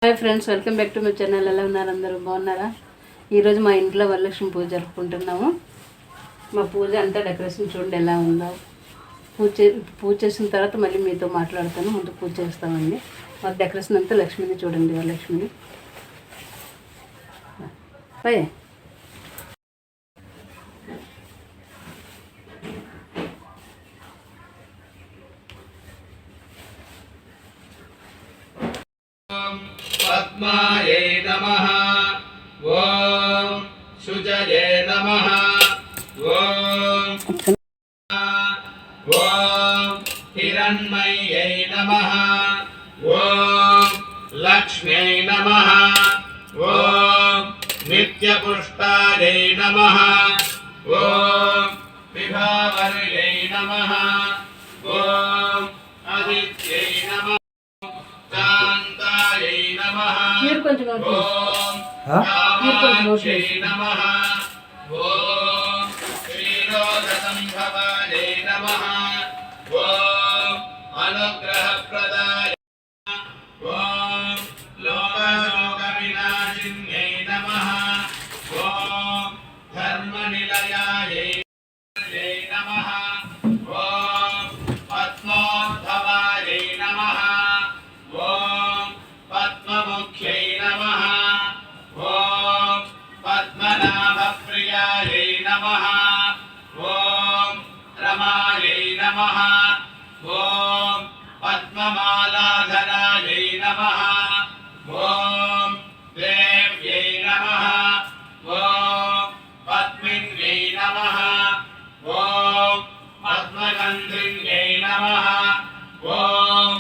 Hi friends, welcome back to my channel. ఎలా ఉన్నారు? అందరూ బాగున్నారా? ఈరోజు మా ఇంట్లో వరలక్ష్మి పూజ జరుపుకుంటున్నాము. మా పూజ అంతా డెకరేషన్ చూడండి ఎలా ఉందో. పూజ చేసిన తర్వాత మళ్ళీ మీతో మాట్లాడతాను. ముందు పూజ చేస్తామండి. మా డెకరేషన్ అంతా లక్ష్మిని చూడండి, వరలక్ష్మిని. పై पद्मायै नमः। ओम शुचये नमः। ओम हिरण्मयै नमः। ओम लक्ष्म्यै नमः। ओम नित्यपुष्टायै नमः। ओम विभावर्यै नमः। ओम आदित्यै नमः। మీరు కొంచెం నోట్ नमः। ओम श्रीरोधसंभवाय नमः। ओम अनुग्रहप्रदाय। ओम लोकशोकविनाशिन्यै नमः। ओम धर्मनिलयाय नमः। ओम पद्मोद्भवाय नमः। ओम पद्ममुख्यै नमः। ओम पद्मनाभप्रियाय नमः। ओम रमायै नमः। ओम पद्ममालाधराय नमः। ओम देव्यै नमः। ओम पद्मिन्यै नमः। ओम पद्मगन्धिन्यै नमः। ओम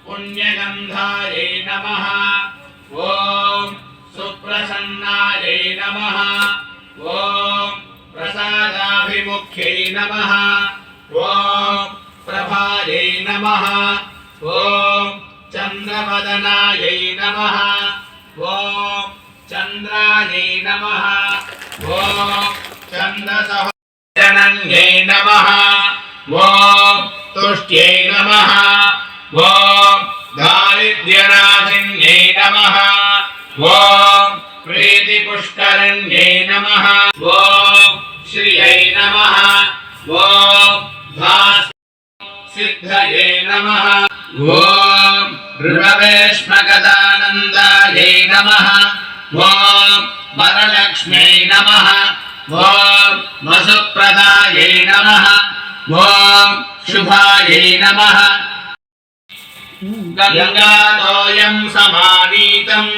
पुण्यगन्धायै नमः। ओम सुप्रसन्नायै नमः। ओम प्रसादाभिमुख्यै नमः। ओम प्रभायै नमः। ओम चन्द्रवदनायै नमः। ओम चन्द्रायै नमः। ओम चन्द्रसहस्रनन्यै नमः। ओम तुष्ट्यै नमः। ओम दारिद्र्यनाशिन्यै नमः। ओम प्रीतिपुष्करण्यै नमः। ओम श्रियै नमः। ओम सिद्धये नमः। ओम ऋभवेश्मगदानन्दायै नमः। ओम वरलक्ष्म्यै नमः। ओम वसुप्रदायै नमः। ओम शुभायै नमः। गंगातोयं समानीतं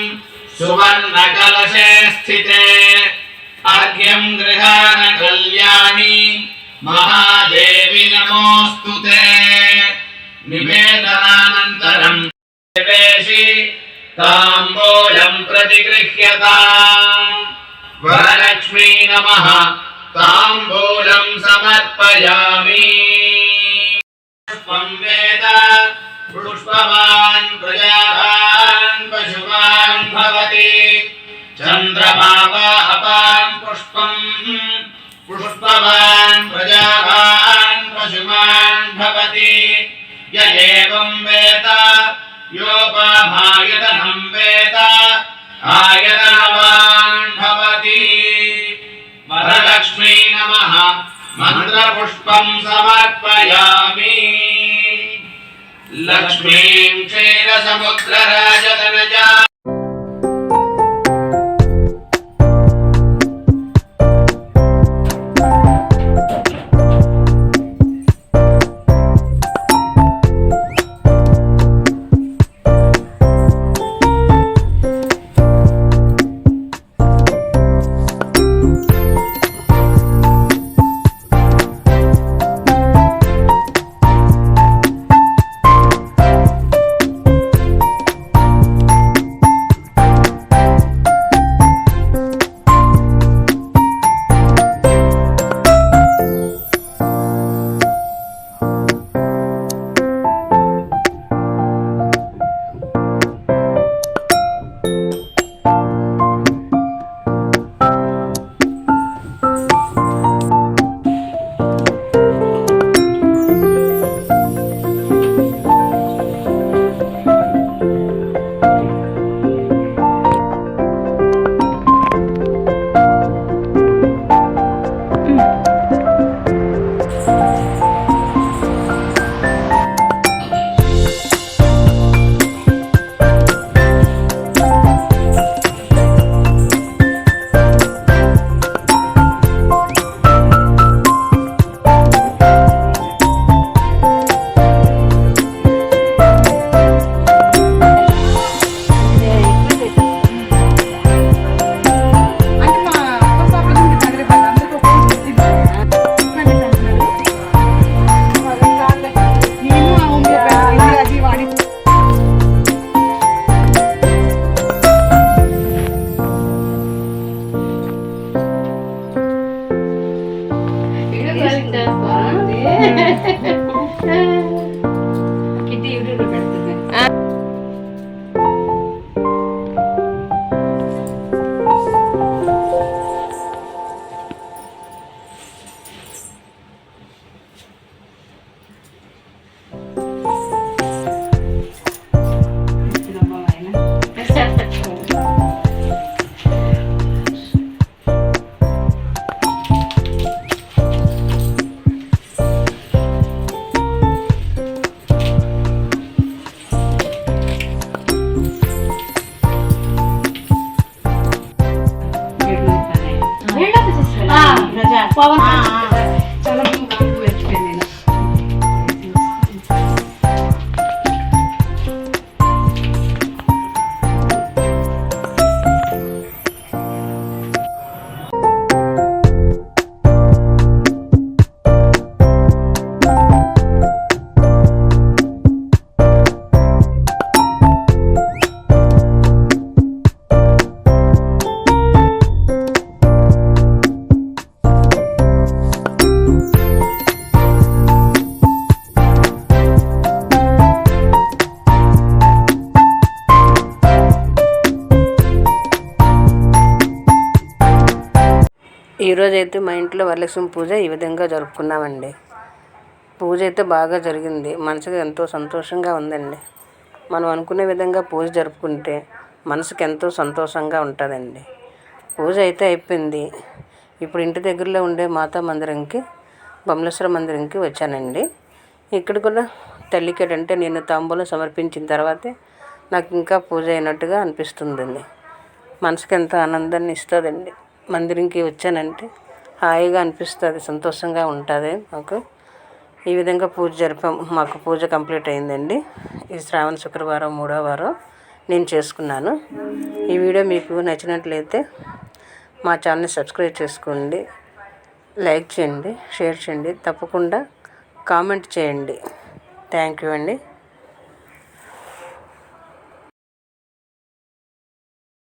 सुवर्णकलशे स्थिते अर्घ्यं गृहाण कल्याणी महादेवी नमोस्तुते। निवेदनानन्तरं देवेशि ताम्बूलं प्रतिगृह्यताम्। वरलक्ष्मी नमः। ताम्बूलं समर्पयामि। वेद पुष्पवान् प्रजावान् पशुवान् भवति। चन्द्रमा अपां पुष्पम् पुष्पवान् प्रजावान् पशुमान् भवति। य एवं वेद योपमायतनं वेद आयतनवान् भवति। वरलक्ष्मी नमः। मन्त्रपुष्पं समर्पयामि। लक्ष्मीं क्षीरसमुद्रराजतनजा పవన్ చాలా మర్చిపోయాను నేను. ఈరోజు అయితే మా ఇంట్లో వరలక్ష్మి పూజ ఈ విధంగా జరుపుకున్నామండి. పూజ అయితే బాగా జరిగింది. మనసుకి ఎంతో సంతోషంగా ఉందండి. మనం అనుకునే విధంగా పూజ జరుపుకుంటే మనసుకి ఎంతో సంతోషంగా ఉంటుందండి. పూజ అయితే అయిపోయింది. ఇప్పుడు ఇంటి దగ్గరలో ఉండే మాతా మందిరంకి, బమలేశ్వర మందిరంకి వచ్చానండి. ఇక్కడ కూడా తల్లికి అంటే నేను తాంబూలం సమర్పించిన తర్వాతే నాకు ఇంకా పూజ అయినట్టుగా అనిపిస్తుందండి. మనసుకి ఎంతో ఆనందాన్ని ఇస్తుందండి. మందిరంకి వచ్చానంటే హాయిగా అనిపిస్తుంది, సంతోషంగా ఉంటుంది నాకు. ఈ విధంగా పూజ జరిపాం. మాకు పూజ కంప్లీట్ అయిందండి. ఈ శ్రావణ శుక్రవారం 3వ వారం నేను చేసుకున్నాను. ఈ వీడియో మీకు నచ్చినట్లయితే మా ఛానల్ని సబ్స్క్రైబ్ చేసుకోండి, లైక్ చేయండి, షేర్ చేయండి, తప్పకుండా కామెంట్ చేయండి. థ్యాంక్ యూ అండి.